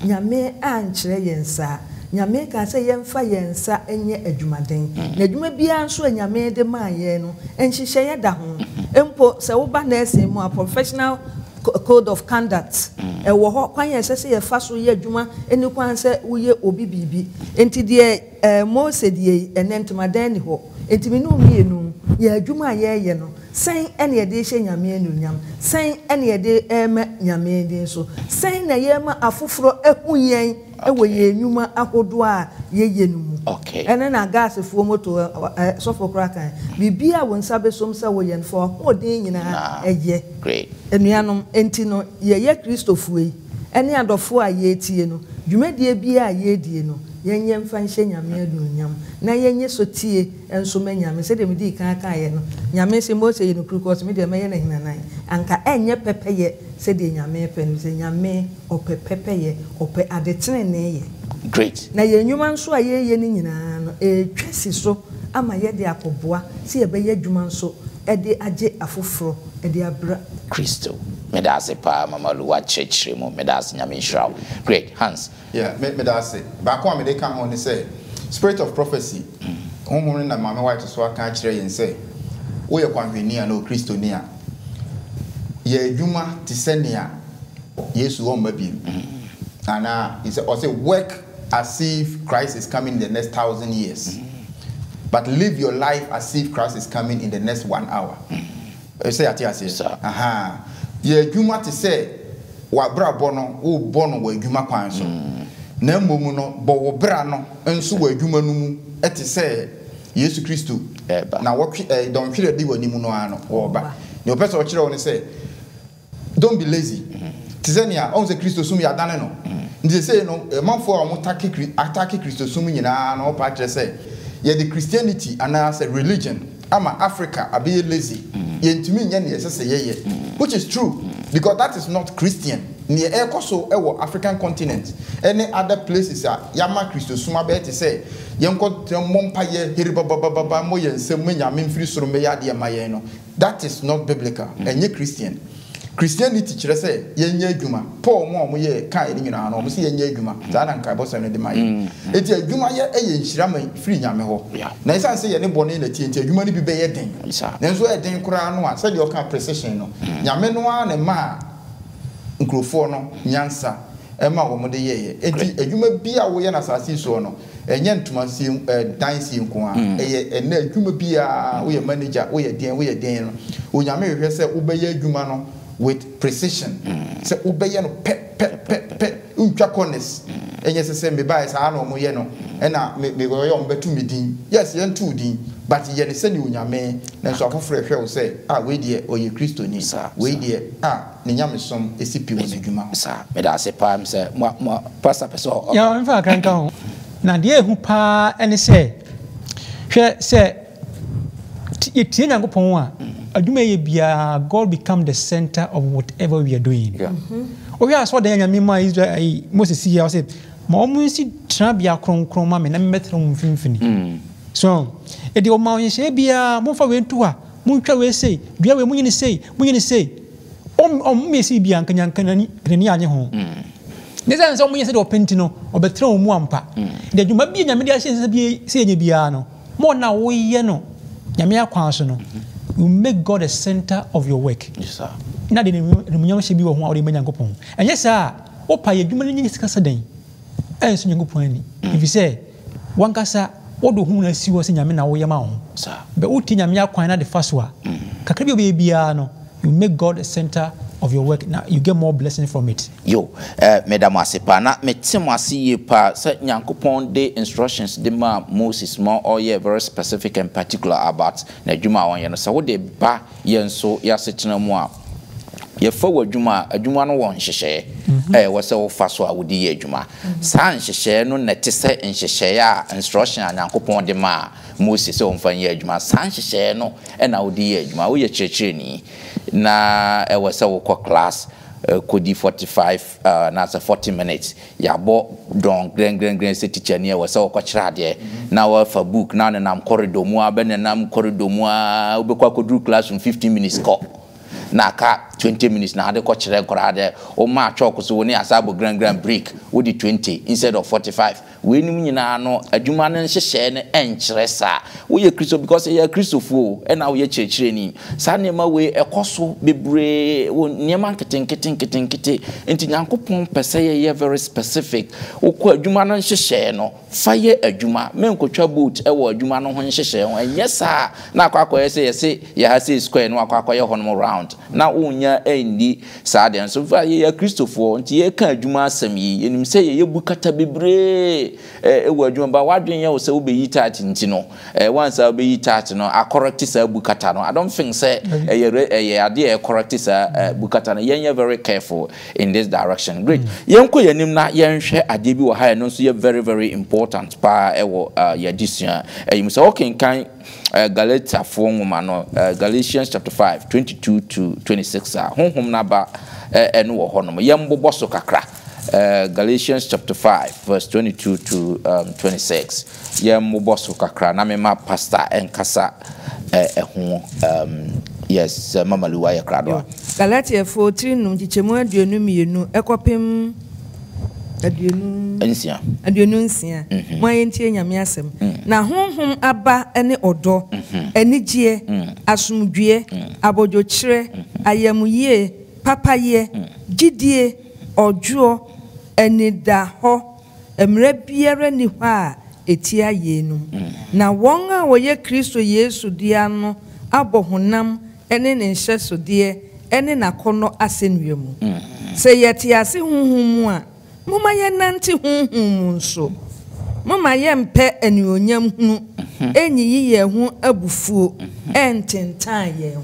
nyame ankyerɛ yensa nyame ka sɛ yemfa yensa enye adwumaden na adwuma bia nso nyame de ma ye no enhyehyɛ ye da ho empo sɛ wo ba na ese mu a professional code of conduct wo ho kwan ye sɛ ye fa so ye adwuma eni kwan sɛ wo ye obi bibi enti de Mose de enentmadan ni ho enti me no mienu ye adwuma ye no Sen ene yede hye nyame anunyam. Sen ene yede ema nyame din so. Sen na yema afoforo ehu yen ewo ye nnwuma akodo a ye no mu. Okay. Ene na gas fuo moto sofo krakan. Bibia won sabe som se wo yen fo odin nyina eye. Great. Enuanom enti no ye Kristofo yi. Ene adofo a ye tie no. Dwumadie bia ye die no. Yenye mfa nhye nyame adunyam na yenye sotie enso ma nyame se de me di kan ye no nyame se mo se ye no krukos me de me ye na hinanan anka enye pepeye se de nyame pe no se nyame opepepeye ope adetene ne ye. Great. Na yenwuma nso a ye ni nyina no twesi so ama ye de akoboa se ye be ye dwuma nso e de age afoforo e de abra Kristo. Medase pa mama lu wa chechire mo medase nyame nshraw. Great. Hans. Yeah, medase. Back one me dey kan on say spirit of prophecy. Homo na mama white so aka kire yen say wo ye kwanhweni a no Kristo ni a. Ye adwuma ti senia Yesu o mabiem. And he said also work as if Christ is coming in the next 1,000 years. But live your life as if Christ is coming in the next 1 hour. Say atia say. Aha. Ye adwuma ti say wa bra bono wo bono wa adwuma kwan so. Na mmomu no bo wo bra no enso wa adwuma no mu eti say Yesu Kristo na wo don hwere di wani mu no ano wo ba. Ne opese o kire woni say don't be lazy. Tizenia on the Kristo sum ya dane no. Ndi say no manfo a mo attack Kristo sum nyina na o pa kire say ye the Christianity and as a religion ama Africa abi lazy. Ye ntumi nya ne say ye which is true because that is not Christian. Near Ecoso, our African continent, any other places are Yama Christo Suma Betty say, Yanko Mompaye, Hiribaba Moyen, Semenya, Minfree Surmeya, dear Mayeno. That is not biblical, and ye Christian. Christianity, say, Yen Juma, Paul Moye, Kai, almost Yen Juma, Zanan Kabos and the May. It's a Juma, a Shirame, free Yameho. Nice, I say, any bonnet, you might be bedding. Then so I didn't crown, said your kind precision. Yamenoa and Ma. Nkrofo no nyansa ema wo mode yeye enti adwuma bia wo ye na asase so no enye ntoma si dan si nko a eye ena adwuma bia wo ye manager wo ye den no onyame hwehwe se wo be ye adwuma no with precision se wo be ye no pe untwa corners enye se me bai sa na mo ye no ena me go ye ombetu medin yes ye ntu din but ye ne se ni onyame na so afoforo hwe wo se we die oye Kristo ni we die ne nyamesom esipi wo adwuma sa medase pa am se mo pastor peso ya mfa kranka ho na de ehu pa ene se hwe se tie nyankopon a adwuma ye bia God become the center of whatever we are doing. We are so the nyame ma Israel Moses here say ma omu si tra bia kronkron ma me na metra mfimfini. So e de o ma onye she bia mo fa we ntu a mo ntwa we sei bia we munyini sei me si bia nkanyankan ni anye ho. Ne san so munye se de openti no obetra omu ampa. De dwuma bia nyame de ahye se bia se nye bia no mo na wo ye no nyame akwan so no you make God the center of your work. Yes sir. Na de munyam hye bi wo ho a wo de nyankopon. Enye sa wo pa ye dwuma ni sika sadan. So nyankopon ani. If you say wankasa wo do hu na si wo se nyame na wo ye ma ho. Sir. Be wo ti nyame akwan na de faswa. Kakra bi obe bia no you make God the center of your work. Now you get more blessing from it. Yo, Madam Asipa, na me timasi ye pa se nyankopon de instructions de ma Moses more or ye very specific and particular about na dwuma won ye no so de ba ye so ya setena mu a ye fa wadwuma adwuma no won hyehye wo se wo fa so a wodi ye adwuma san hyehye no na te se hyehye ya instruction nyankopon de ma Moses se won fa ye adwuma san hyehye no na wodi ye adwuma wo ye kyerkyere ni na wo se wo class could 45 na 40 minutes ya bo don greng se teacher ne wo se wo kwakira de na wo fa book na nam corridor mu abene nam corridor mu a obekwa kodru classroom 15 minutes ko na ka 20 minutes na ade kwakira nkora de o ma chalk so woni asabo greng break wo di 20 instead of 45 we nim nyina no adwuma no nhyehyɛ ne enkyere sa wo ye Kristo because ye Kristofo e na wo ye kyerɛkyerɛ ni sa nema we ekoso bebre wo niema nketenkete enti Nyankopɔn pese ye very specific wo ko adwuma no nhyehyɛ no fa ye adwuma menkotwa boot e wo adwuma no ho nhyehyɛ ho enye sa na akwakoye se yese ye ha se square no akwakoye honom round na unya endi sa de nso fa ye Kristofo nti ye ka adwuma asem yi enim se ye bukata bebre e wo adwuma ba wadwen ye wo se wo be yi tat nti no once wo be yi tat no a correct sa bukata no I don't think say ye ade e correct sa bukata no ye very careful in this direction. Great. Yenko yenim na yenhwe ade bi wo ha no so ye very important pa e wo ye disua you say okay kan Galatians 4 Galatians chapter 5 22 to 26 honhom na ba eno wo honom yembobo so kakra Galatians chapter 5 verse 22 to 26 yembobo so kakra na me ma pastor enkasa yes mama Luwa ya krado Galatians 4 num chichemu aduonu mienu ekopem aduonu nsia mo ayentie nyame asem na honhom aba ene odo enigye asomdwie abodwokyere ayamuye papaye gidie odwo enidaho emre biara ni hɔ a etia yenu na wɔn a wɔyɛ Kristo Yesu dia no abohonam ene ne nhyɛsode ene nakono asenwemu sɛ yɛte ase honhom a mama ye nante honhom nso mama ye mpe anionyam hunu enyi ye hu abufuo ententan ye hu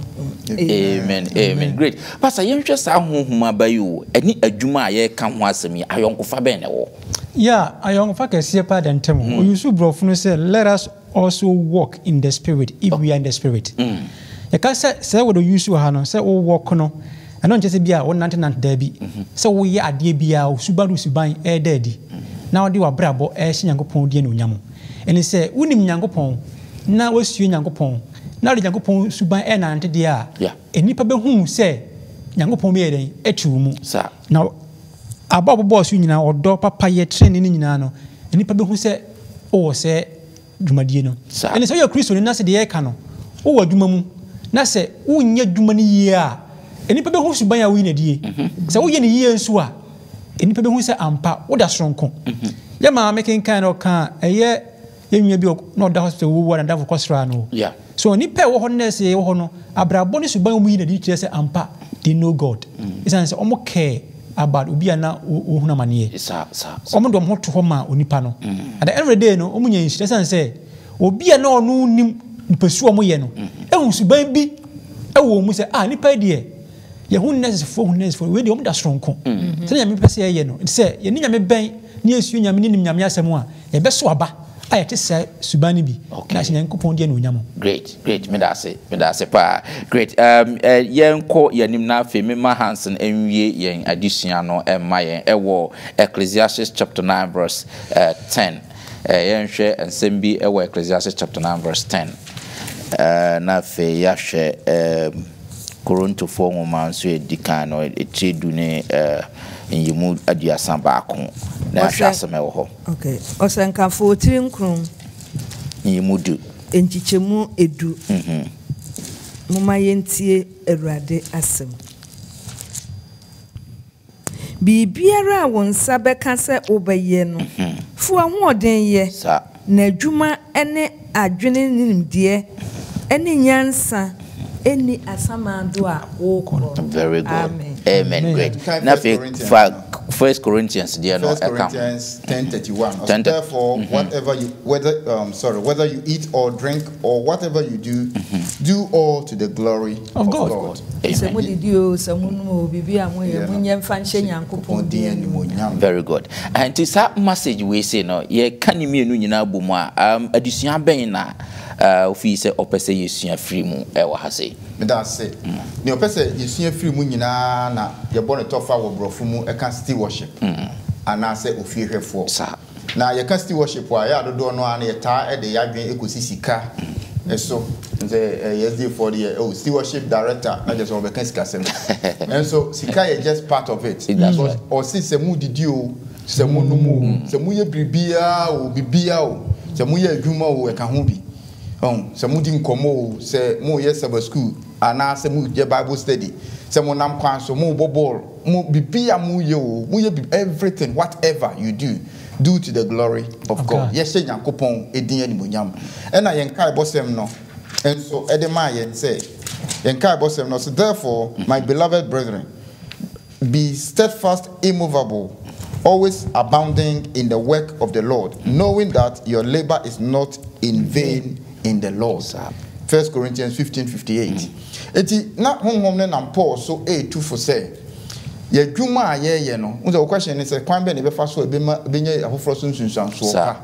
amen great pastor yenhwe sa honhom abayo ani adwuma ye ka ho asemi ayonkofa ben ne wo ayonkofa kese pa dantem o yusu brofo no say let us also walk in the spirit if we are in the spirit ye ka say we do yusu ha no say o walk no ano nche se bia won nante da bi se wo ye ade bia suban daddy na wo de wa brabo hye Nyankopɔn die no nyam eni se wonim Nyankopɔn na wasue Nyankopɔn na de Nyankopɔn suban nante de a enipa behu se Nyankopɔn be yeden etu mu na ababo so nyina odo papa ye trene ni nyina no enipa behu se o se dwumadie no eni se ye Kristo ni na se de ye ka no o wa dwuma mu na se unya dwuma ni ye a enipa be hu suban ya wo yinadie se wo ye ne yie nso a enipa be hu se ampa wo da soronko ya ma making kind of kan eye yenwia bi no da hospital wo na da for kosra no so enipa wo ho nurse ye wo ho no abrabo ne suban mu yinadie kire se ampa they know God isan se omo care about obi ana wo huna mane omo dom ho to ho ma onipa no at the end of the day no omo nya nsi isan se obi ana onu nim nipasu omo ye no ehu suban bi ewo mu se nipa die ye hu necessary for we dey da stronko se nyame pese ye no se ye ni nyame ben ni esu nyame ni nyame asem a ye be so aba ayete se subani bi na se Nyankopɔn die no nyamo great me da se pa great yenko yanim na afi me ma Hansen enwie yen adesua no emma yen ewo Ecclesiastes chapter 9 verse 10 yenhwe ensem bi ewo Ecclesiastes chapter 9 verse 10 na afi ya hwe Korinto 4 woman so edikan no echedu ne nyimu aduasan baako na ahwaseme wo ho okay osanka 14 nkron nyimu du enchichemu edu mama yentie Awurade asem bibiara won sabe ka se obeye no fu ahoden ye na adwuma ene adwene nimdie ene nyansa any asamando a very good amen great now for 1 Corinthians dear no 1 Corinthians 10:31 therefore whether you eat or drink or whatever you do do all to the glory of God very good and this message we say no ye kan mi enu nyina bomu a adusua ben na ofi se opese yesua free mu e wa ha sei me da say ne opese yesua free mu nyina na ye bo ne tofa wo brofo mu e kan still worship ana se ofi hwefo na ye kan still worship wa ya dodo no ana ye ta e de yadwen ekosisika eso nze for the still worship director na just over kan sika sem and so sika is just part of it or since mu didi o se mu no mu se mu ye bibia o bibia o se mu ye adwuma o e ka ho bi se mu di nkomo se mu ye Sabbath school ana se mu ye Bible study se mu nam kwan so mu bobol mu bibia mu ye o mu ye everything whatever you do to the glory of God. Yes, Yankopon edin animonyam. Ena yenkai bosem no. And so edema yen say yenkai bosem no. So therefore, my beloved brethren, be steadfast, immovable, always abounding in the work of the Lord, knowing that your labor is not in vain in the Lord. 1 Corinthians 15:58. Eti na honhom ne nam Paul so 8:2 for say ye dwuma ye no. Unse question is kwan be ne be fa so be nya afoforo so nsunsuan so ka.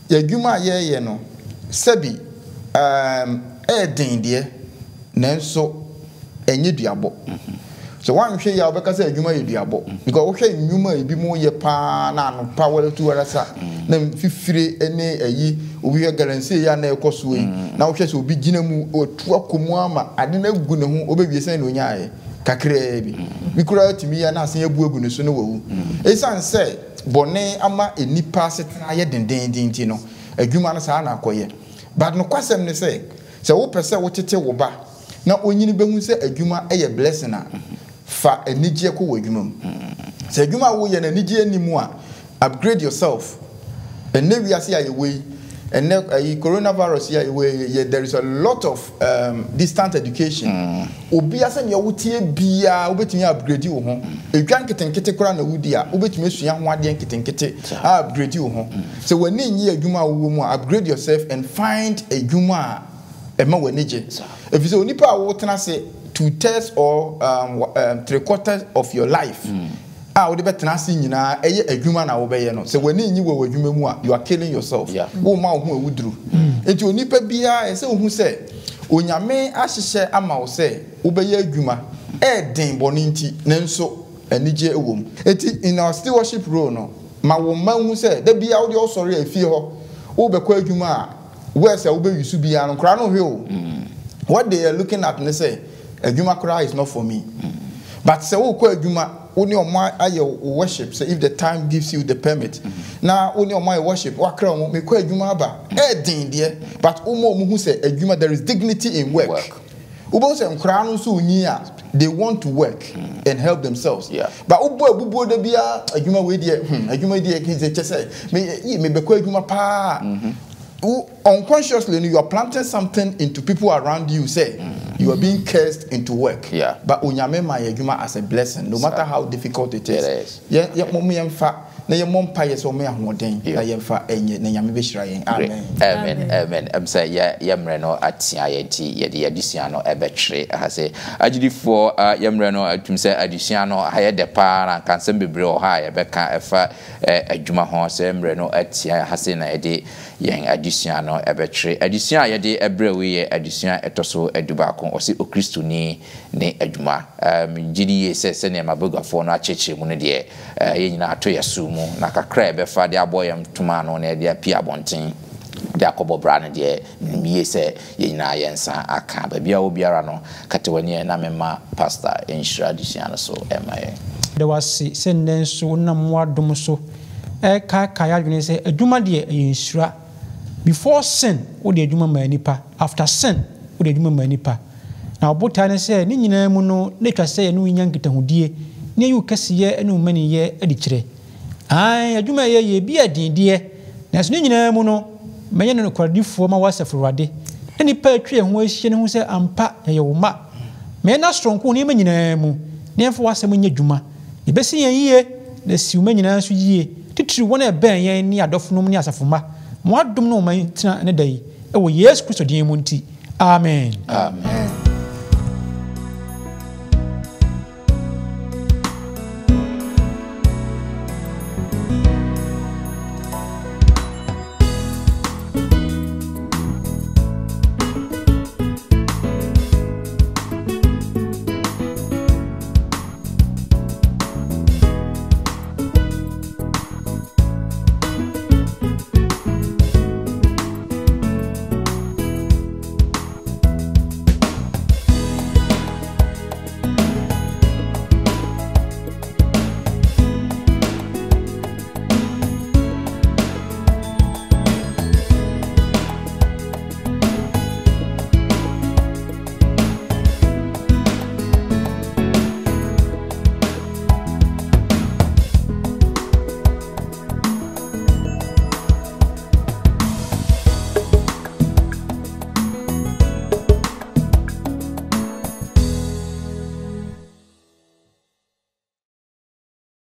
Ye dwuma ye no. Sebi den de nanso enye duabo. So one hwe ya obeka say adwuma ye duabo because wo hwe nnwuma e bi mo ye pa na no pa wale tu warasa na fifire ene ayi obi hwe guarantee ya na ekoso yi na wo hwe se obi gina mu otu akomu ama ade na gu ne ho obewie san na onyae kakra bi mikura timi ya na asen abu agu ne so ne wawu esan say bone ama enipa setena ye dendendin ti no adwuma no sa na akoye but no kwasem ne say wo pese wo tete wo ba na onyini behu say adwuma eye blessing a fa enije ko wadwuma mu say adwuma wo ye na enije animu a upgrade yourself and we are see away and coronavirus here there is a lot of distant education obi asem ye wotie bia obetumi upgrade wo ho edwan ketenkete kora na wudi a obetumi asua ho ade ketenkete upgrade wo ho so when nyi adwuma wo mu upgrade yourself and find adwuma ema wanije if you say onipa wo tena say 2/3 or 3/4 of your life wo de betena se nyina eye adwuma na wo beye no se wani nyi wo adwuma mu a you are killing yourself wo ma wo hu awuduru enti onipa bia ese wo se onyame ahyehye ama wo se wo beye adwuma den boni nti nanso anije ewom enti in our stewardship role no ma wo ma hu se da bia wo de osori afie ho wo be kwa adwuma a wo se wo be yusu bia no kra no hwe o what they are looking at ne say adwuma kra is not for me but se wo kwa adwuma only on my worship. So if the time gives you the permit, now only on my worship, but there is dignity in work. They want to work and help themselves. But unconsciously you are planting something into people around you. Say you are being cursed into work. But unyame ma yedwuma as a blessing, no matter how difficult it is. Na ye mom pa yeso me ahoden na ye fa enye na nyame be hira yen. Amen. Say yemre no atia yenti ye de adisia no ebetwere ha say agidifo yemre no atum say adisia no ha de pa na kansem bebre o ha ye beka efa adwuma ho say yemre no atia ha say na ye de yen adisia no ebetwere adisia ye de ebre we ye adisia etoso eduba ko o say okristo ni ne adwuma gidi ye se ne mabogafo no acheche mu ne de ye nyina ato yesu na kakra be fa de aboyam tuma no na de apia bonten de akobo bra ne de miye se ye nyina yensa aka ba bia obiara no katewani na mema pastor enshira disian so emaye de wasi senden so na mwadom so kaya adwene se adwuma de enshira before sin wo de adwuma ma nipa after sin wo de adwuma ma nipa na obota ne se ni nyina mu no na twa se ye no nyankita hodie ne yu kasiye enu mani ye adikire adwuma ye bi adindie na so nyina mu no menye no kwadifo ma wasafurade eni pa atwe ho ahye ne ho se ampa ye wo ma me na stronko ne nyina mu ne enfo wasem nya dwuma e besi yan yie na siu ma nyina so yie titiri wona e ben yan ni adofnom ni asafoma mo adom no man tina ne dai e wo Yesu Kristo din mu nti amen.